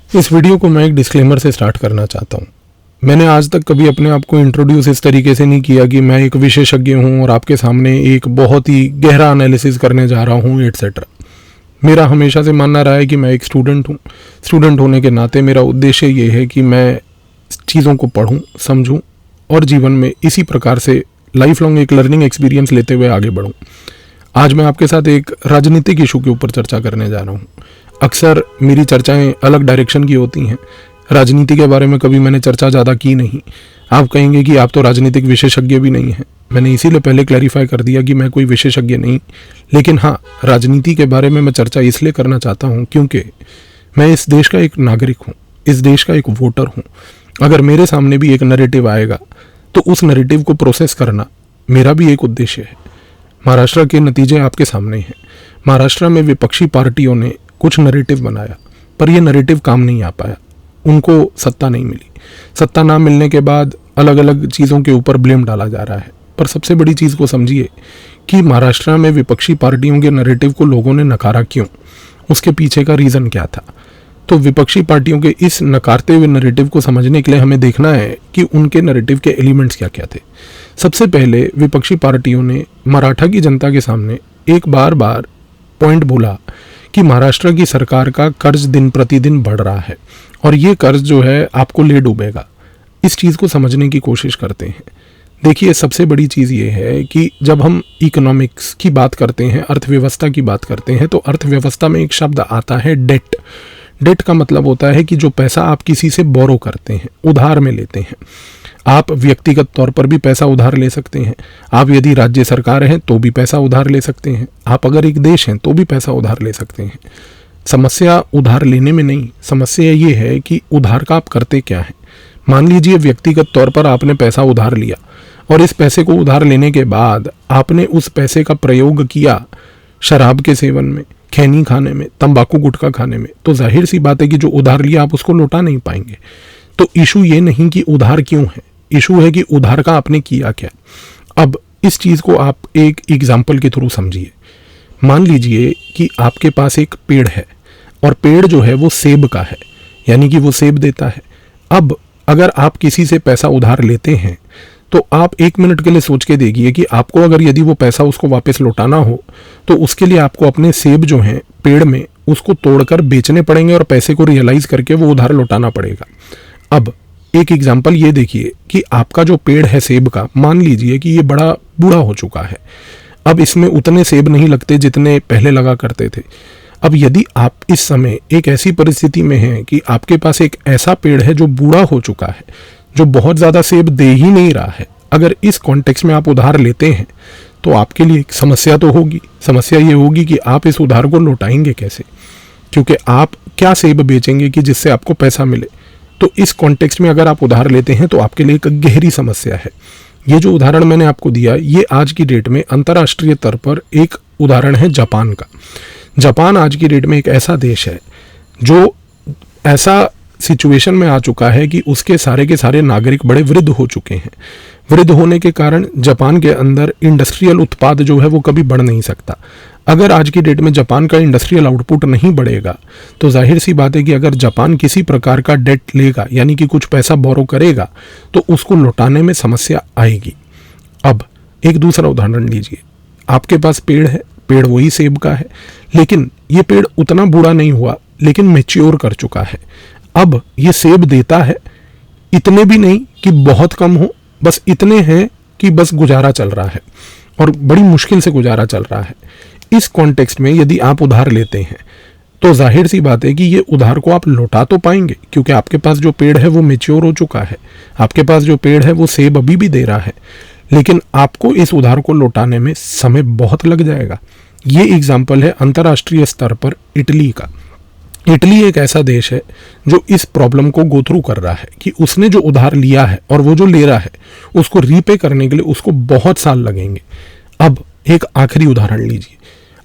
इस वीडियो को मैं एक डिस्क्लेमर से स्टार्ट करना चाहता हूँ। मैंने आज तक कभी अपने आप को इंट्रोड्यूस इस तरीके से नहीं किया कि मैं एक विशेषज्ञ हूँ और आपके सामने एक बहुत ही गहरा एनालिसिस करने जा रहा हूँ एटसेट्रा। मेरा हमेशा से मानना रहा है कि मैं एक स्टूडेंट हूँ। स्टूडेंट होने के नाते मेरा उद्देश्य ये है कि मैं चीज़ों को पढूं, समझूं और जीवन में इसी प्रकार से लाइफ लॉन्ग एक लर्निंग एक्सपीरियंस लेते हुए आगे बढ़ूं। आज मैं आपके साथ एक राजनीतिक इशू के ऊपर चर्चा करने जा रहा हूँ। अक्सर मेरी चर्चाएं अलग डायरेक्शन की होती हैं। राजनीति के बारे में कभी मैंने चर्चा ज़्यादा की नहीं। आप कहेंगे कि आप तो राजनीतिक विशेषज्ञ भी नहीं हैं। मैंने इसीलिए पहले क्लैरिफाई कर दिया कि मैं कोई विशेषज्ञ नहीं, लेकिन हाँ, राजनीति के बारे में मैं चर्चा इसलिए करना चाहता हूँ क्योंकि मैं इस देश का एक नागरिक हूँ, इस देश का एक वोटर हूँ। अगर मेरे सामने भी एक नैरेटिव आएगा तो उस नैरेटिव को प्रोसेस करना मेरा भी एक उद्देश्य है। महाराष्ट्र के नतीजे आपके सामने हैं। महाराष्ट्र में विपक्षी पार्टियों ने कुछ नैरेटिव बनाया, पर यह नैरेटिव काम नहीं आ पाया। उनको सत्ता नहीं मिली। सत्ता ना मिलने के बाद अलग अलग चीज़ों के ऊपर ब्लेम डाला जा रहा है। पर सबसे बड़ी चीज़ को समझिए कि महाराष्ट्र में विपक्षी पार्टियों के नैरेटिव को लोगों ने नकारा क्यों, उसके पीछे का रीज़न क्या था। तो विपक्षी पार्टियों के इस नकारते हुए नैरेटिव को समझने के लिए हमें देखना है कि उनके नैरेटिव के एलिमेंट्स क्या क्या थे। सबसे पहले विपक्षी पार्टियों ने मराठा की जनता के सामने एक बार पॉइंट बोला कि महाराष्ट्र की सरकार का कर्ज दिन प्रतिदिन बढ़ रहा है और ये कर्ज जो है आपको ले डूबेगा। इस चीज़ को समझने की कोशिश करते हैं। देखिए, सबसे बड़ी चीज़ ये है कि जब हम इकोनॉमिक्स की बात करते हैं, अर्थव्यवस्था की बात करते हैं, तो अर्थव्यवस्था में एक शब्द आता है डेट। डेट का मतलब होता है कि जो पैसा आप किसी से बोरो करते हैं, उधार में लेते हैं। आप व्यक्तिगत तौर पर भी पैसा उधार ले सकते हैं। आप यदि राज्य सरकार हैं तो भी पैसा उधार ले सकते हैं। आप अगर एक देश हैं तो भी पैसा उधार ले सकते हैं। समस्या उधार लेने में नहीं, समस्या ये है कि उधार का आप करते क्या हैं। मान लीजिए व्यक्तिगत तौर पर आपने पैसा उधार लिया और इस पैसे को उधार लेने के बाद आपने उस पैसे का प्रयोग किया शराब के सेवन में, खैनी खाने में, तंबाकू गुटखा खाने में, तो जाहिर सी बात है कि जो उधार लिया आप उसको लौटा नहीं पाएंगे। तो इशू ये नहीं कि उधार क्यों है, इशू है कि उधार का आपने किया क्या। अब इस चीज़ को आप एक एग्जाम्पल के थ्रू समझिए। मान लीजिए कि आपके पास एक पेड़ है और पेड़ जो है वो सेब का है, यानी कि वो सेब देता है। अब अगर आप किसी से पैसा उधार लेते हैं तो आप एक मिनट के लिए सोच के देखिए कि आपको अगर यदि वो पैसा उसको वापस लौटाना हो तो उसके लिए आपको अपने सेब जो हैं पेड़ में उसको तोड़कर बेचने पड़ेंगे और पैसे को रियलाइज करके वो उधार लौटाना पड़ेगा। अब एक एग्जाम्पल ये देखिए कि आपका जो पेड़ है सेब का, मान लीजिए कि ये बड़ा बूढ़ा हो चुका है। अब इसमें उतने सेब नहीं लगते जितने पहले लगा करते थे। अब यदि आप इस समय एक ऐसी परिस्थिति में हैं कि आपके पास एक ऐसा पेड़ है जो बूढ़ा हो चुका है, जो बहुत ज़्यादा सेब दे ही नहीं रहा है, अगर इस कॉन्टेक्स्ट में आप उधार लेते हैं तो आपके लिए एक समस्या तो होगी। समस्या ये होगी कि आप इस उधार को लौटाएंगे कैसे, क्योंकि आप क्या सेब बेचेंगे कि जिससे आपको पैसा मिले। तो इस कॉन्टेक्स्ट में अगर आप उधार लेते हैं तो आपके लिए एक गहरी समस्या है। ये जो उदाहरण मैंने आपको दिया, ये आज की डेट में अंतर्राष्ट्रीय स्तर पर एक उदाहरण है जापान का। जापान आज की डेट में एक ऐसा देश है जो ऐसा सिचुएशन में आ चुका है कि उसके सारे के सारे नागरिक बड़े वृद्ध हो चुके हैं। वृद्ध होने के कारण जापान के अंदर इंडस्ट्रियल उत्पाद जो है वो कभी बढ़ नहीं सकता। अगर आज की डेट में जापान का इंडस्ट्रियल आउटपुट नहीं बढ़ेगा तो जाहिर सी बात है कि अगर जापान किसी प्रकार का डेट लेगा, यानी कि कुछ पैसा बोरो करेगा, तो उसको लौटाने में समस्या आएगी। अब एक दूसरा उदाहरण लीजिए। आपके पास पेड़ है, पेड़ वही सेब का है, लेकिन ये पेड़ उतना बूढ़ा नहीं हुआ, लेकिन मैच्योर कर चुका है। अब ये सेब देता है, इतने भी नहीं कि बहुत कम हो, बस इतने हैं कि बस गुजारा चल रहा है और बड़ी मुश्किल से गुजारा चल रहा है। इस कॉन्टेक्स्ट में यदि आप उधार लेते हैं तो जाहिर सी बात है कि ये उधार को आप लौटा तो पाएंगे, क्योंकि आपके पास जो पेड़ है वो मैच्योर हो चुका है। आपके पास जो पेड़ है वो सेब अभी भी दे रहा है, लेकिन आपको इस उधार को लौटाने में समय बहुत लग जाएगा। ये एग्जाम्पल है अंतर्राष्ट्रीय स्तर पर इटली का। इटली एक ऐसा देश है जो इस प्रॉब्लम को गो थ्रू कर रहा है कि उसने जो उधार लिया है और वो जो ले रहा है उसको रीपे करने के लिए उसको बहुत साल लगेंगे। अब एक आखिरी उदाहरण लीजिए।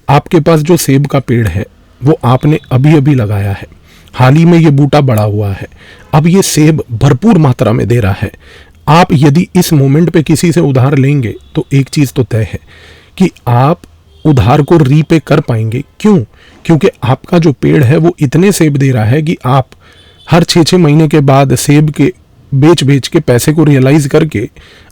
आपके पास जो सेब का पेड़ है वो आपने अभी अभी लगाया है, हाल ही में ये बूटा बड़ा हुआ है, अब ये सेब भरपूर मात्रा में दे रहा है। आप यदि इस मोमेंट पे किसी से उधार लेंगे तो एक चीज़ तो तय है कि आप उधार को रीपे कर पाएंगे। क्यों? क्योंकि आपका जो पेड़ है वो इतने सेब दे रहा है कि आप हर 6-6 महीने के बाद सेब के बेच के पैसे को रियलाइज करके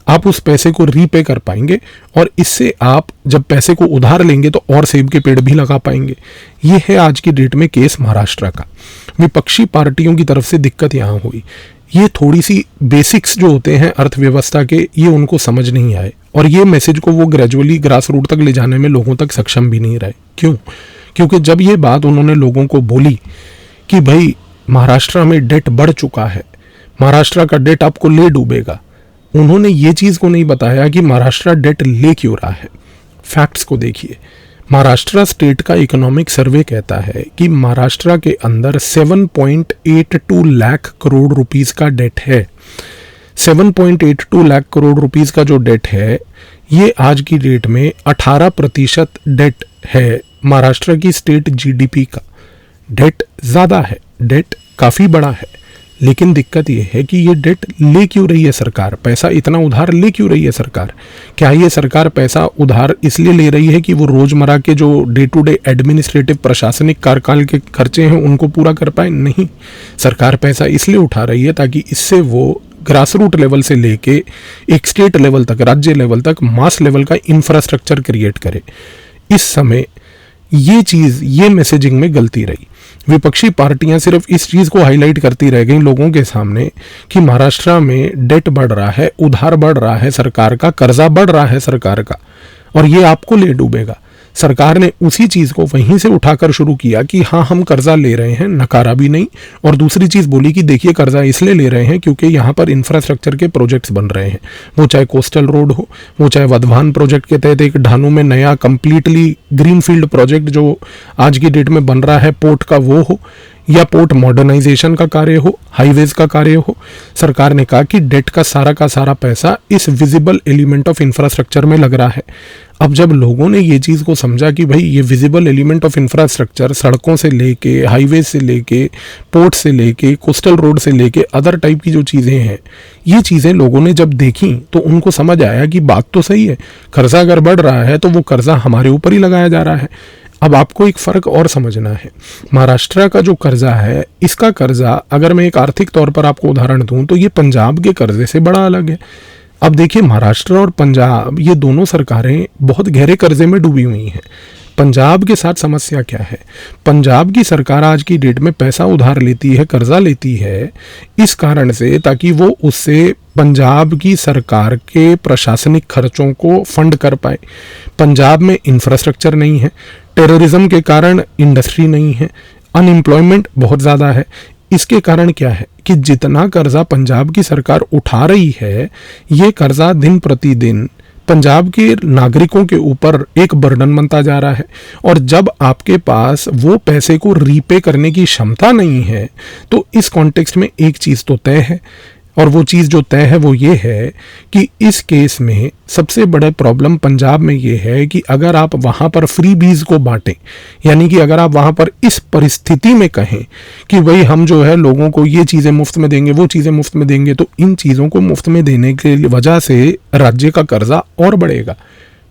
आप उस पैसे को रीपे कर पाएंगे, और इससे आप जब पैसे को उधार लेंगे तो और सेब के पेड़ भी लगा पाएंगे। ये है आज की डेट में केस महाराष्ट्र का। विपक्षी पार्टियों की तरफ से दिक्कत यहाँ हुई, ये थोड़ी सी बेसिक्स जो होते हैं अर्थव्यवस्था के, ये उनको समझ नहीं आए, और ये मैसेज को वो ग्रेजुअली ग्रास रूट तक ले जाने में लोगों तक सक्षम भी नहीं रहे। क्यों? क्योंकि जब ये बात उन्होंने लोगों को बोली कि भाई महाराष्ट्र में डेट बढ़ चुका है, महाराष्ट्र का डेट आपको ले डूबेगा, उन्होंने ये चीज़ को नहीं बताया कि महाराष्ट्र डेट ले क्यों रहा है। फैक्ट्स को देखिए, महाराष्ट्र स्टेट का इकोनॉमिक सर्वे कहता है कि महाराष्ट्र के अंदर 7.82 लाख करोड़ रुपीस का डेट है। 7.82 लाख करोड़ रुपीस का जो डेट है, ये आज की डेट में 18% डेट है महाराष्ट्र की स्टेट जीडीपी का। डेट ज़्यादा है, डेट काफ़ी बड़ा है, लेकिन दिक्कत ये है कि ये डेट ले क्यों रही है सरकार, पैसा इतना उधार ले क्यों रही है सरकार? क्या ये सरकार पैसा उधार इसलिए ले रही है कि वो रोजमर्रा के जो डे टू डे एडमिनिस्ट्रेटिव प्रशासनिक कार्यकाल के खर्चे हैं उनको पूरा कर पाए? नहीं, सरकार पैसा इसलिए उठा रही है ताकि इससे वो ग्रास रूट लेवल से लेके एक स्टेट लेवल तक, राज्य लेवल तक, मास लेवल का इंफ्रास्ट्रक्चर क्रिएट करे। इस समय ये चीज़, ये मैसेजिंग में गलती रही। विपक्षी पार्टियां सिर्फ इस चीज़ को हाईलाइट करती रह गई लोगों के सामने कि महाराष्ट्र में डेट बढ़ रहा है, उधार बढ़ रहा है सरकार का, कर्जा बढ़ रहा है सरकार का, और ये आपको ले डूबेगा। सरकार ने उसी चीज़ को वहीं से उठाकर शुरू किया कि हाँ हम कर्जा ले रहे हैं, नकारा भी नहीं, और दूसरी चीज़ बोली कि देखिए कर्जा इसलिए ले रहे हैं क्योंकि यहाँ पर इंफ्रास्ट्रक्चर के प्रोजेक्ट्स बन रहे हैं, वो चाहे कोस्टल रोड हो, वो चाहे वधवान प्रोजेक्ट के तहत एक ढानू में नया कंप्लीटली ग्रीनफील्ड प्रोजेक्ट जो आज की डेट में बन रहा है पोर्ट का वो हो, या पोर्ट मॉडर्नाइजेशन का कार्य हो, हाईवेज का कार्य हो। सरकार ने कहा कि डेट का सारा पैसा इस विजिबल एलिमेंट ऑफ इंफ्रास्ट्रक्चर में लग रहा है। अब जब लोगों ने ये चीज़ को समझा कि भाई ये विजिबल एलिमेंट ऑफ इंफ्रास्ट्रक्चर सड़कों से लेके, हाईवे से लेके, पोर्ट से लेके, कोस्टल रोड से लेके अदर टाइप की जो चीज़ें हैं, ये चीज़ें लोगों ने जब देखी तो उनको समझ आया कि बात तो सही है, कर्जा अगर बढ़ रहा है तो वो कर्जा हमारे ऊपर ही लगाया जा रहा है। अब आपको एक फ़र्क और समझना है, महाराष्ट्र का जो कर्जा है, इसका कर्जा अगर मैं एक आर्थिक तौर पर आपको उदाहरण दूं तो ये पंजाब के कर्जे से बड़ा अलग है। अब देखिए, महाराष्ट्र और पंजाब ये दोनों सरकारें बहुत गहरे कर्जे में डूबी हुई हैं। पंजाब के साथ समस्या क्या है? पंजाब की सरकार आज की डेट में पैसा उधार लेती है, कर्जा लेती है इस कारण से ताकि वो उससे पंजाब की सरकार के प्रशासनिक खर्चों को फंड कर पाए। पंजाब में इंफ्रास्ट्रक्चर नहीं है, टेररिज्म के कारण इंडस्ट्री नहीं है, अनएम्प्लॉयमेंट बहुत ज़्यादा है। इसके कारण क्या है कि जितना कर्जा पंजाब की सरकार उठा रही है, ये कर्जा दिन प्रतिदिन पंजाब के नागरिकों के ऊपर एक बर्डन बनता जा रहा है। और जब आपके पास वो पैसे को रीपे करने की क्षमता नहीं है तो इस कॉन्टेक्स्ट में एक चीज़ तो तय है, और वो चीज़ जो तय है वो ये है कि इस केस में सबसे बड़ा प्रॉब्लम पंजाब में ये है कि अगर आप वहाँ पर फ्री बीज को बांटें, यानी कि अगर आप वहाँ पर इस परिस्थिति में कहें कि भाई हम जो है लोगों को ये चीज़ें मुफ्त में देंगे, वो चीज़ें मुफ्त में देंगे, तो इन चीज़ों को मुफ्त में देने के वजह से राज्य का कर्जा और बढ़ेगा।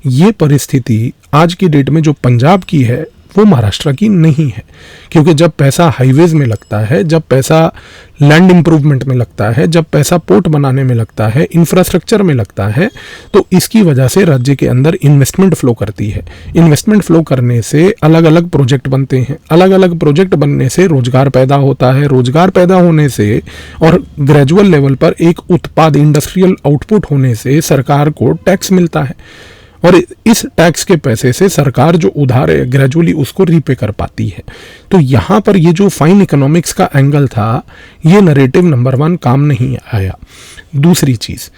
ये परिस्थिति आज की डेट में जो पंजाब की है वो महाराष्ट्र की नहीं है, क्योंकि जब पैसा हाईवेज में लगता है, जब पैसा लैंड इंप्रूवमेंट में लगता है, जब पैसा पोर्ट बनाने में लगता है, इंफ्रास्ट्रक्चर में लगता है, तो इसकी वजह से राज्य के अंदर इन्वेस्टमेंट फ्लो करती है। इन्वेस्टमेंट फ्लो करने से अलग अलग प्रोजेक्ट बनते हैं, अलग अलग प्रोजेक्ट बनने से रोजगार पैदा होता है, रोजगार पैदा होने से और ग्रेजुअल लेवल पर एक उत्पाद, इंडस्ट्रियल आउटपुट होने से सरकार को टैक्स मिलता है, और इस टैक्स के पैसे से सरकार जो उधार है ग्रेजुअली उसको रीपे कर पाती है। तो यहाँ पर ये जो फाइन इकोनॉमिक्स का एंगल था, ये नरेटिव नंबर 1 काम नहीं आया। दूसरी चीज़,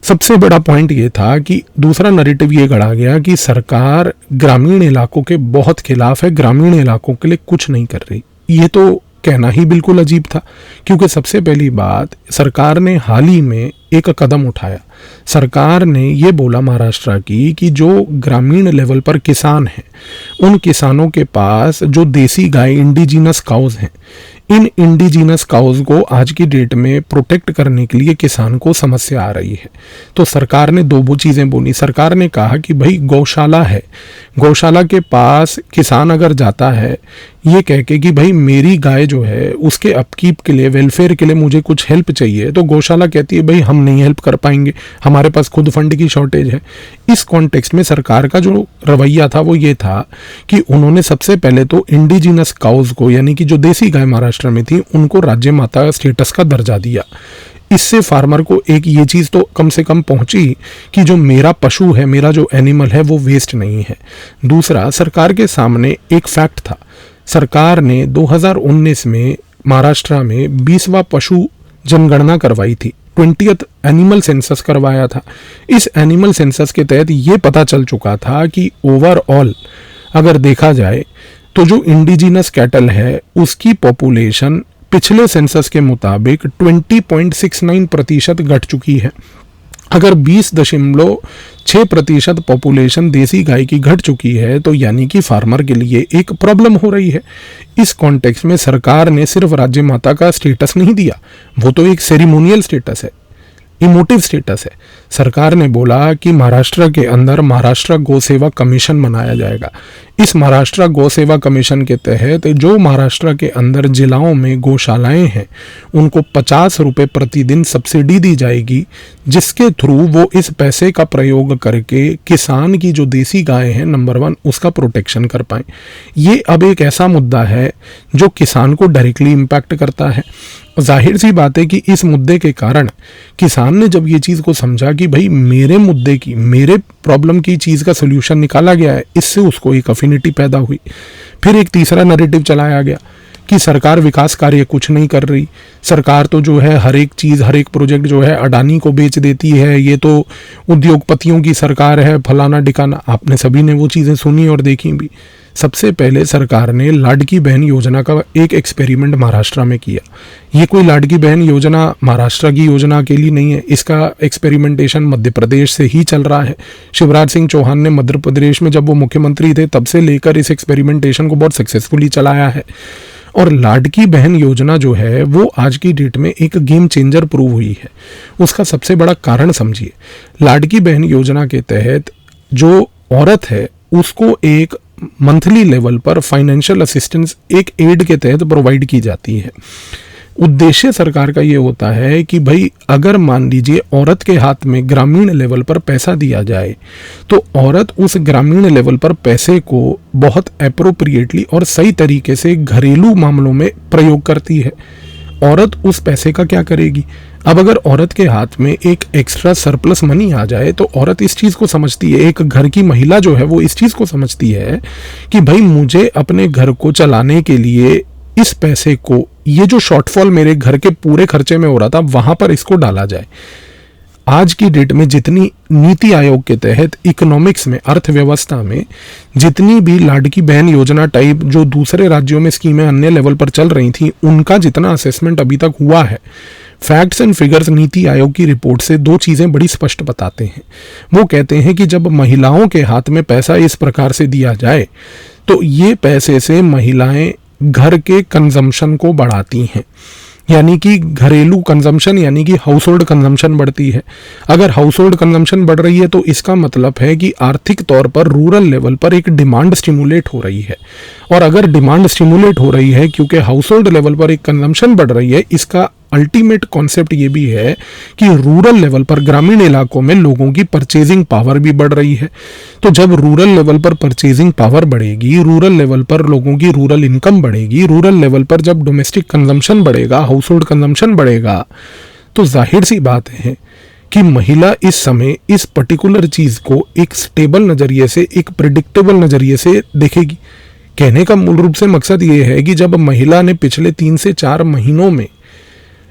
सबसे बड़ा पॉइंट ये था कि दूसरा नरेटिव ये गढ़ा गया कि सरकार ग्रामीण इलाकों के बहुत खिलाफ है, ग्रामीण इलाकों के लिए कुछ नहीं कर रही। ये तो कहना ही बिल्कुल अजीब था, क्योंकि सबसे पहली बात, सरकार ने हाल ही में एक कदम उठाया। सरकार ने ये बोला महाराष्ट्र की कि जो ग्रामीण लेवल पर किसान हैं, उन किसानों के पास जो देसी गाय, इंडिजिनस काउज हैं, इन इंडिजिनस काउज को आज की डेट में प्रोटेक्ट करने के लिए किसान को समस्या आ रही है। तो सरकार ने दो चीज़ें बोली। सरकार ने कहा कि भाई गौशाला है, गौशाला के पास किसान अगर जाता है ये कह के कि भाई मेरी गाय जो है उसके अपकीप के लिए, वेलफेयर के लिए मुझे कुछ हेल्प चाहिए, तो गौशाला कहती है भाई हम नहीं हेल्प कर पाएंगे, हमारे पास खुद फंड की शॉर्टेज है। इस कॉन्टेक्स्ट में सरकार का जो रवैया था वो ये था कि उन्होंने सबसे पहले तो इंडिजिनस काउज को, यानी कि जो देसी गाय महाराष्ट्र में थी, उनको राज्य माता स्टेटस का दर्जा दिया। इससे फार्मर को एक ये चीज़ तो कम से कम पहुंची कि जो मेरा पशु है, मेरा जो एनिमल है वो वेस्ट नहीं है। दूसरा, सरकार के सामने एक फैक्ट था। सरकार ने 2019 में महाराष्ट्र में 20वां पशु जनगणना करवाई थी, 20th एनिमल सेंसस करवाया था। इस एनिमल सेंसस के तहत ये पता चल चुका था कि ओवरऑल अगर देखा जाए तो जो इंडिजिनस कैटल है उसकी पॉपुलेशन पिछले सेंसस के मुताबिक 20.69% घट चुकी है। अगर 20.6% पॉपुलेशन देसी गाय की घट चुकी है तो यानी कि फार्मर के लिए एक प्रॉब्लम हो रही है। इस कॉन्टेक्स्ट में सरकार ने सिर्फ राज्य माता का स्टेटस नहीं दिया, वो तो एक सेरिमोनियल स्टेटस है, इमोटिव स्टेटस है। सरकार ने बोला कि महाराष्ट्र के अंदर महाराष्ट्र गौ सेवा कमीशन बनाया जाएगा। इस महाराष्ट्र गौ सेवा कमीशन के तहत जो महाराष्ट्र के अंदर जिलाओं में गौशालाएं हैं उनको 50 रुपये प्रतिदिन सब्सिडी दी जाएगी, जिसके थ्रू वो इस पैसे का प्रयोग करके किसान की जो देसी गाय है नंबर 1 उसका प्रोटेक्शन कर पाएं। ये अब एक ऐसा मुद्दा है जो किसान को डायरेक्टली इम्पैक्ट करता है। जाहिर सी बात है कि इस मुद्दे के कारण किसान ने जब ये चीज़ को समझा कि भाई मेरे मुद्दे की, मेरे प्रॉब्लम की चीज़ का सोल्यूशन निकाला गया है, इससे उसको एक अफिनिटी पैदा हुई। फिर एक तीसरा नैरेटिव चलाया गया कि सरकार विकास कार्य कुछ नहीं कर रही, सरकार तो जो है हर एक चीज़, हर एक प्रोजेक्ट जो है अडानी को बेच देती है, ये तो उद्योगपतियों की सरकार है, फलाना डिकाना। आपने सभी ने वो चीज़ें सुनी और देखी भी। सबसे पहले सरकार ने लाडकी बहन योजना का एक एक्सपेरिमेंट महाराष्ट्र में किया। ये कोई लाडकी बहन योजना महाराष्ट्र की योजना अकेली नहीं है, इसका एक्सपेरिमेंटेशन मध्य प्रदेश से ही चल रहा है। शिवराज सिंह चौहान ने मध्य प्रदेश में जब वो मुख्यमंत्री थे तब से लेकर इस एक्सपेरिमेंटेशन को बहुत सक्सेसफुली चलाया है। और लाडकी बहन योजना जो है वो आज की डेट में एक गेम चेंजर प्रूव हुई है। उसका सबसे बड़ा कारण समझिए, लाडकी बहन योजना के तहत जो औरत है उसको एक मंथली लेवल पर फाइनेंशियल असिस्टेंस एक एड के तहत प्रोवाइड की जाती है। उद्देश्य सरकार का ये होता है कि भाई अगर मान लीजिए औरत के हाथ में ग्रामीण लेवल पर पैसा दिया जाए तो औरत उस ग्रामीण लेवल पर पैसे को बहुत एप्रोप्रिएटली और सही तरीके से घरेलू मामलों में प्रयोग करती है। औरत उस पैसे का क्या करेगी? अब अगर औरत के हाथ में एक एक्स्ट्रा सरप्लस मनी आ जाए तो औरत इस चीज़ को समझती है, एक घर की महिला जो है वो इस चीज़ को समझती है कि भाई मुझे अपने घर को चलाने के लिए इस पैसे को, ये जो शॉर्टफॉल मेरे घर के पूरे खर्चे में हो रहा था वहां पर इसको डाला जाए। आज की डेट में जितनी नीति आयोग के तहत इकोनॉमिक्स में, अर्थव्यवस्था में जितनी भी लाडकी बहन योजना टाइप जो दूसरे राज्यों में स्कीमें अन्य लेवल पर चल रही थी, उनका जितना असेसमेंट अभी तक हुआ है, facts and figures NITI Aayog की रिपोर्ट से दो चीज़ें बड़ी स्पष्ट बताते हैं। वो कहते हैं कि जब महिलाओं के हाथ में पैसा इस प्रकार से दिया जाए तो ये पैसे से महिलाएं घर के कंजम्पशन को बढ़ाती हैं, यानी कि घरेलू कंजम्पशन, यानी कि हाउस होल्ड कंजम्पशन बढ़ती है। अगर हाउस होल्ड कंजम्पशन बढ़ रही है तो इसका मतलब है कि आर्थिक तौर पर रूरल लेवल पर एक डिमांड स्टिमुलेट हो रही है। और अगर डिमांड स्टिमुलेट हो रही है क्योंकि हाउस होल्ड लेवल पर एक कंजम्पशन बढ़ रही है, इसका अल्टीमेट कॉन्सेप्ट ये भी है कि रूरल लेवल पर, ग्रामीण इलाकों में लोगों की परचेजिंग पावर भी बढ़ रही है। तो जब रूरल लेवल पर परचेजिंग पावर बढ़ेगी, रूरल लेवल पर लोगों की रूरल इनकम बढ़ेगी, रूरल लेवल पर जब डोमेस्टिक कंजम्पशन बढ़ेगा, हाउस होल्ड कंजम्पशन बढ़ेगा, तो जाहिर सी बात है कि महिला इस समय इस पर्टिकुलर चीज़ को एक स्टेबल नज़रिए से, एक प्रिडिक्टेबल नज़रिए से देखेगी। कहने का मूल रूप से मकसद ये है कि जब महिला ने पिछले 3 से 4 महीनों में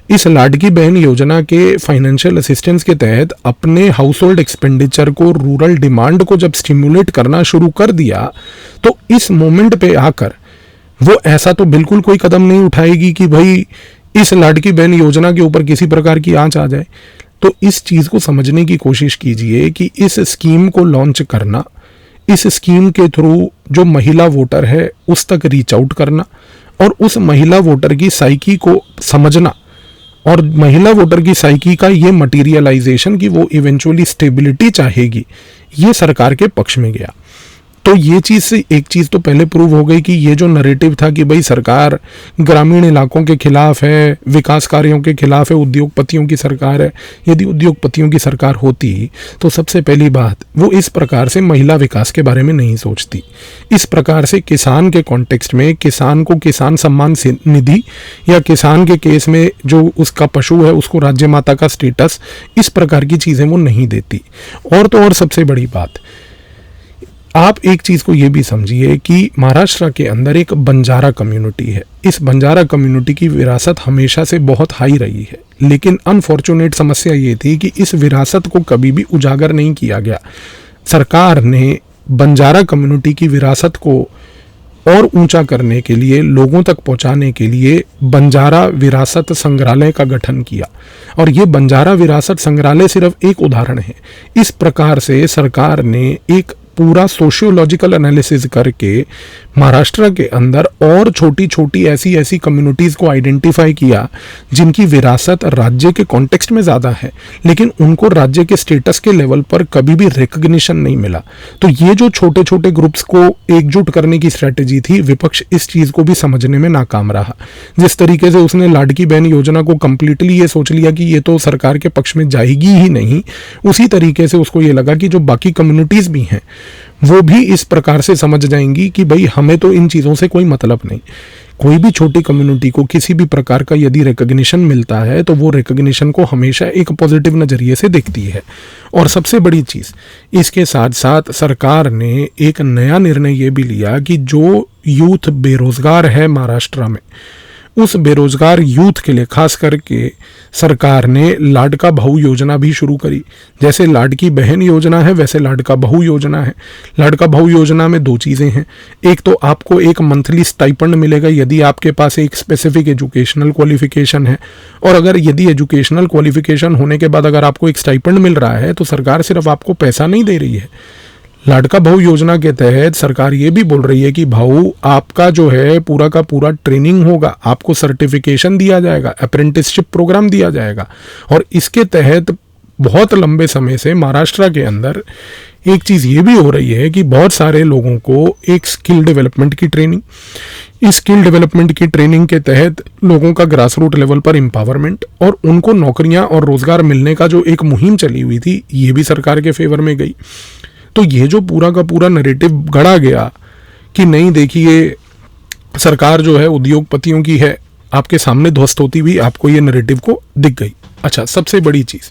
इस लाडकी बहन योजना के फाइनेंशियल असिस्टेंस के तहत अपने हाउस होल्ड एक्सपेंडिचर को, रूरल डिमांड को जब स्टिमुलेट करना शुरू कर दिया, तो इस मोमेंट पे आकर वो ऐसा तो बिल्कुल कोई कदम नहीं उठाएगी कि भाई इस लाडकी बहन योजना के ऊपर किसी प्रकार की आंच आ जाए। तो इस चीज़ को समझने की कोशिश कीजिए कि इस स्कीम को लॉन्च करना, इस स्कीम के थ्रू जो महिला वोटर है उस तक रीच आउट करना और उस महिला वोटर की साइकी को समझना और महिला वोटर की साइकी का ये मटीरियलाइजेशन कि वो इवेंचुअली स्टेबिलिटी चाहेगी, ये सरकार के पक्ष में गया। तो ये चीज़ से एक चीज़ तो पहले प्रूव हो गई कि ये जो नरेटिव था कि भाई सरकार ग्रामीण इलाकों के खिलाफ है, विकास कार्यों के खिलाफ है, उद्योगपतियों की सरकार है, यदि उद्योगपतियों की सरकार होती तो सबसे पहली बात वो इस प्रकार से महिला विकास के बारे में नहीं सोचती। इस प्रकार से किसान के कॉन्टेक्स्ट में किसान को किसान सम्मान निधि या किसान के केस में जो उसका पशु है उसको राज्य माता का स्टेटस, इस प्रकार की चीज़ें वो नहीं देती। और तो और सबसे बड़ी बात, आप एक चीज़ को ये भी समझिए कि महाराष्ट्र के अंदर एक बंजारा कम्युनिटी है। इस बंजारा कम्युनिटी की विरासत हमेशा से बहुत हाई रही है, लेकिन अनफॉर्चुनेट समस्या ये थी कि इस विरासत को कभी भी उजागर नहीं किया गया। सरकार ने बंजारा कम्युनिटी की विरासत को और ऊंचा करने के लिए, लोगों तक पहुंचाने के लिए बंजारा विरासत संग्रहालय का गठन किया। और ये बंजारा विरासत संग्रहालय सिर्फ एक उदाहरण है। इस प्रकार से सरकार ने एक पूरा सोशियोलॉजिकल एनालिसिस करके महाराष्ट्र के अंदर और छोटी छोटी ऐसी ऐसी कम्युनिटीज़ को आइडेंटिफाई किया जिनकी विरासत राज्य के कॉन्टेक्स्ट में ज़्यादा है, लेकिन उनको राज्य के स्टेटस के लेवल पर कभी भी रिकग्निशन नहीं मिला। तो ये जो छोटे छोटे ग्रुप्स को एकजुट करने की स्ट्रैटेजी थी, विपक्ष इस चीज़ को भी समझने में नाकाम रहा। जिस तरीके से उसने लाडकी बहन योजना को कंप्लीटली ये सोच लिया कि ये तो सरकार के पक्ष में जाएगी ही नहीं, उसी तरीके से उसको ये लगा कि जो बाकी कम्युनिटीज़ भी हैं वो भी इस प्रकार से समझ जाएंगी कि भाई हमें तो इन चीज़ों से कोई मतलब नहीं। कोई भी छोटी कम्युनिटी को किसी भी प्रकार का यदि रिकग्निशन मिलता है तो वो रिकग्निशन को हमेशा एक पॉजिटिव नज़रिए से देखती है। और सबसे बड़ी चीज़, इसके साथ साथ सरकार ने एक नया निर्णय ये भी लिया कि जो यूथ बेरोज़गार है महाराष्ट्र में, उस बेरोजगार यूथ के लिए खास करके सरकार ने लाडका बहू योजना भी शुरू करी। जैसे लाडकी बहन योजना है वैसे लाडका बहू योजना है। लाडका बहू योजना में दो चीज़ें हैं। एक तो आपको एक मंथली स्टाइपेंड मिलेगा यदि आपके पास एक स्पेसिफिक एजुकेशनल क्वालिफिकेशन है, और अगर यदि एजुकेशनल क्वालिफिकेशन होने के बाद अगर आपको एक स्टाइपेंड मिल रहा है तो सरकार सिर्फ आपको पैसा नहीं दे रही है। लाडका बहू योजना के तहत सरकार ये भी बोल रही है कि भाऊ आपका जो है पूरा का पूरा ट्रेनिंग होगा, आपको सर्टिफिकेशन दिया जाएगा, अप्रेंटिसशिप प्रोग्राम दिया जाएगा। और इसके तहत बहुत लंबे समय से महाराष्ट्र के अंदर एक चीज़ ये भी हो रही है कि बहुत सारे लोगों को एक स्किल डेवलपमेंट की ट्रेनिंग, इस स्किल डेवलपमेंट की ट्रेनिंग के तहत लोगों का ग्रास रूट लेवल पर एम्पावरमेंट और उनको नौकरियां और रोजगार मिलने का जो एक मुहिम चली हुई थी, ये भी सरकार के फेवर में गई। तो ये जो पूरा का पूरा नैरेटिव गढ़ा गया कि नहीं देखिए सरकार जो है उद्योगपतियों की है, आपके सामने ध्वस्त होती हुई आपको ये नैरेटिव को दिख गई। अच्छा, सबसे बड़ी चीज़,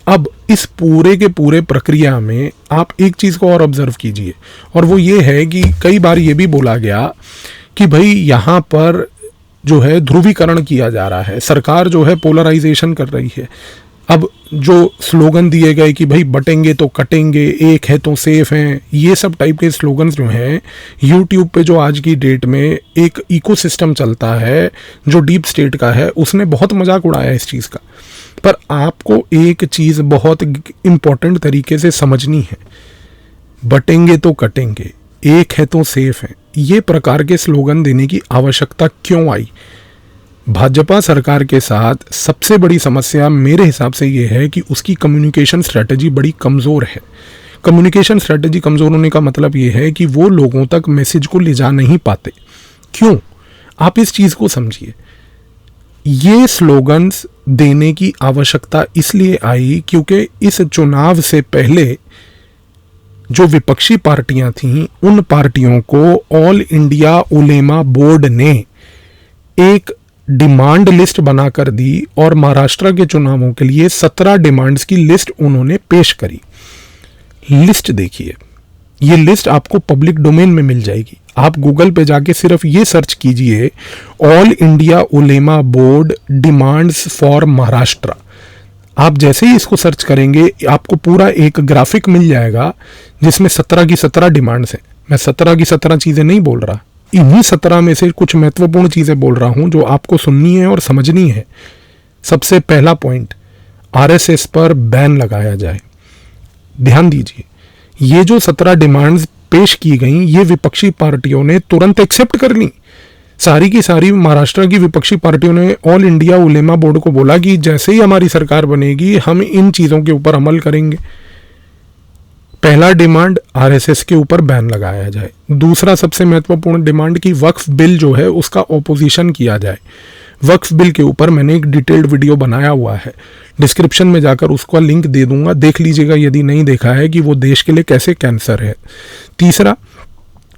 अब इस पूरे के पूरे प्रक्रिया में आप एक चीज़ को और ऑब्जर्व कीजिए, और वो ये है कि कई बार ये भी बोला गया कि भाई यहाँ पर जो है ध्रुवीकरण किया जा रहा है, सरकार जो है पोलराइजेशन कर रही है। अब जो स्लोगन दिए गए कि भाई बटेंगे तो कटेंगे, एक है तो सेफ हैं, ये सब टाइप के स्लोगन्स जो हैं यूट्यूब पे जो आज की डेट में एक इकोसिस्टम चलता है जो डीप स्टेट का है, उसने बहुत मजाक उड़ाया इस चीज़ का। पर आपको एक चीज़ बहुत इम्पोर्टेंट तरीके से समझनी है, बटेंगे तो कटेंगे, एक है तो सेफ हैं, ये प्रकार के स्लोगन देने की आवश्यकता क्यों आई? भाजपा सरकार के साथ सबसे बड़ी समस्या मेरे हिसाब से ये है कि उसकी कम्युनिकेशन स्ट्रेटजी बड़ी कमज़ोर है। कम्युनिकेशन स्ट्रेटजी कमज़ोर होने का मतलब ये है कि वो लोगों तक मैसेज को ले जा नहीं पाते। क्यों? आप इस चीज़ को समझिए। ये स्लोगन्स देने की आवश्यकता इसलिए आई क्योंकि इस चुनाव से पहले जो विपक्षी पार्टियां थीं, उन पार्टियों को ऑल इंडिया उलेमा बोर्ड ने एक डिमांड लिस्ट बनाकर दी और महाराष्ट्र के चुनावों के लिए 17 डिमांड्स की लिस्ट उन्होंने पेश करी। लिस्ट देखिए, ये लिस्ट आपको पब्लिक डोमेन में मिल जाएगी। आप गूगल पे जाके सिर्फ ये सर्च कीजिए, all India Ulema board demands for Maharashtra. आप जैसे ही इसको सर्च करेंगे आपको पूरा एक ग्राफिक मिल जाएगा जिसमें 17 की 17 डिमांड्स हैं। मैं 17 की 17 चीज़ें नहीं बोल रहा, इन्हीं 17 में से कुछ महत्वपूर्ण चीज़ें बोल रहा हूं जो आपको सुननी है और समझनी है। सबसे पहला पॉइंट, आरएसएस पर बैन लगाया जाए। ध्यान दीजिए, ये जो 17 डिमांड्स पेश की गई ये विपक्षी पार्टियों ने तुरंत एक्सेप्ट कर ली। सारी की सारी महाराष्ट्र की विपक्षी पार्टियों ने ऑल इंडिया उलेमा बोर्ड को बोला कि जैसे ही हमारी सरकार बनेगी हम इन चीज़ों के ऊपर अमल करेंगे। पहला डिमांड आरएसएस के ऊपर बैन लगाया जाए। दूसरा सबसे महत्वपूर्ण डिमांड कि वक्फ बिल जो है उसका ऑपोजिशन किया जाए। वक्फ बिल के ऊपर मैंने एक डिटेल्ड वीडियो बनाया हुआ है, डिस्क्रिप्शन में जाकर उसका लिंक दे दूंगा, देख लीजिएगा यदि नहीं देखा है कि वो देश के लिए कैसे कैंसर है। तीसरा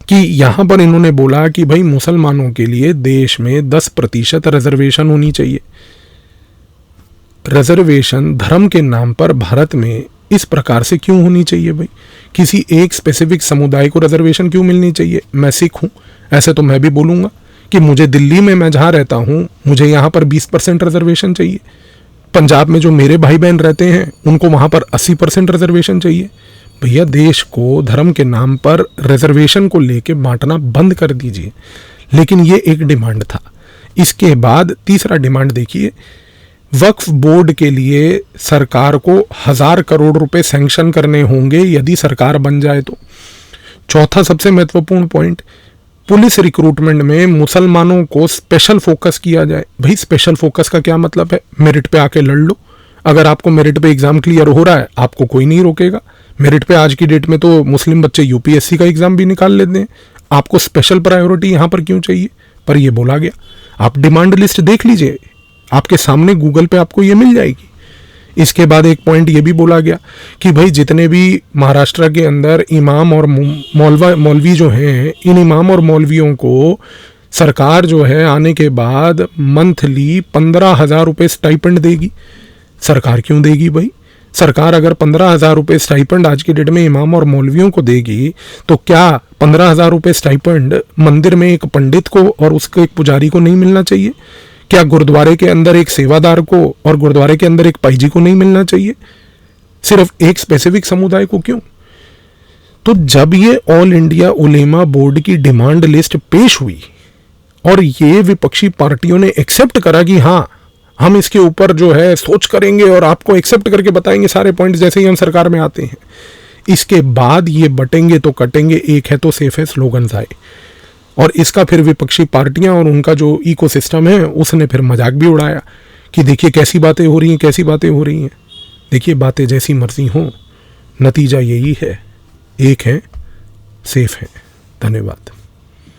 कि यहाँ पर इन्होंने बोला कि भाई मुसलमानों के लिए देश में 10% रिजर्वेशन होनी चाहिए। रिजर्वेशन धर्म के नाम पर भारत में इस प्रकार से क्यों होनी चाहिए भाई? किसी एक स्पेसिफिक समुदाय को रिजर्वेशन क्यों मिलनी चाहिए? मैं सिख हूँ, ऐसे तो मैं भी बोलूँगा कि मुझे दिल्ली में, मैं जहाँ रहता हूँ, मुझे यहाँ पर 20% रिजर्वेशन चाहिए। पंजाब में जो मेरे भाई बहन रहते हैं उनको वहाँ पर 80% रिजर्वेशन चाहिए। भैया देश को धर्म के नाम पर रिजर्वेशन को लेके बांटना बंद कर दीजिए। लेकिन ये एक डिमांड था। इसके बाद तीसरा डिमांड देखिए, वक्फ बोर्ड के लिए सरकार को 1000 करोड़ रुपए सैंक्शन करने होंगे यदि सरकार बन जाए तो। चौथा सबसे महत्वपूर्ण पॉइंट, पुलिस रिक्रूटमेंट में मुसलमानों को स्पेशल फोकस किया जाए। भाई स्पेशल फोकस का क्या मतलब है? मेरिट पे आके लड़ लो। अगर आपको मेरिट पे एग्जाम क्लियर हो रहा है आपको कोई नहीं रोकेगा। मेरिट पे आज की डेट में तो मुस्लिम बच्चे यूपीएससी का एग्जाम भी निकाल लेते हैं। आपको स्पेशल प्रायोरिटी यहाँ पर क्यों चाहिए? पर ये बोला गया। आप डिमांड लिस्ट देख लीजिए, आपके सामने गूगल पे आपको ये मिल जाएगी। इसके बाद एक पॉइंट ये भी बोला गया कि भाई जितने भी महाराष्ट्र के अंदर इमाम और मौलवी जो हैं, इन इमाम और मौलवियों को सरकार जो है आने के बाद मंथली 15,000 रुपये स्टाइपेंड देगी। सरकार क्यों देगी भाई? सरकार अगर 15,000 रुपये स्टाइपेंड आज की डेट में इमाम और मौलवियों को देगी तो क्या 15,000 रुपये स्टाइपेंड मंदिर में एक पंडित को और उसके एक पुजारी को नहीं मिलना चाहिए? क्या गुरुद्वारे के अंदर एक सेवादार को और गुरुद्वारे के अंदर एक पाईजी को नहीं मिलना चाहिए? सिर्फ एक स्पेसिफिक समुदाय को क्यों? तो जब ये ऑल इंडिया उलेमा बोर्ड की डिमांड लिस्ट पेश हुई और ये विपक्षी पार्टियों ने एक्सेप्ट करा कि हाँ हम इसके ऊपर जो है सोच करेंगे और आपको एक्सेप्ट करके बताएंगे सारे पॉइंट जैसे ही हम सरकार में आते हैं, इसके बाद ये बटेंगे तो कटेंगे, एक है तो सेफ है स्लोगन्स आए। और इसका फिर विपक्षी पार्टियां और उनका जो इकोसिस्टम है उसने फिर मजाक भी उड़ाया कि देखिए कैसी बातें हो रही हैं, कैसी बातें हो रही हैं। देखिए बातें जैसी मर्जी हों, नतीजा यही है, एक है, सेफ है। धन्यवाद।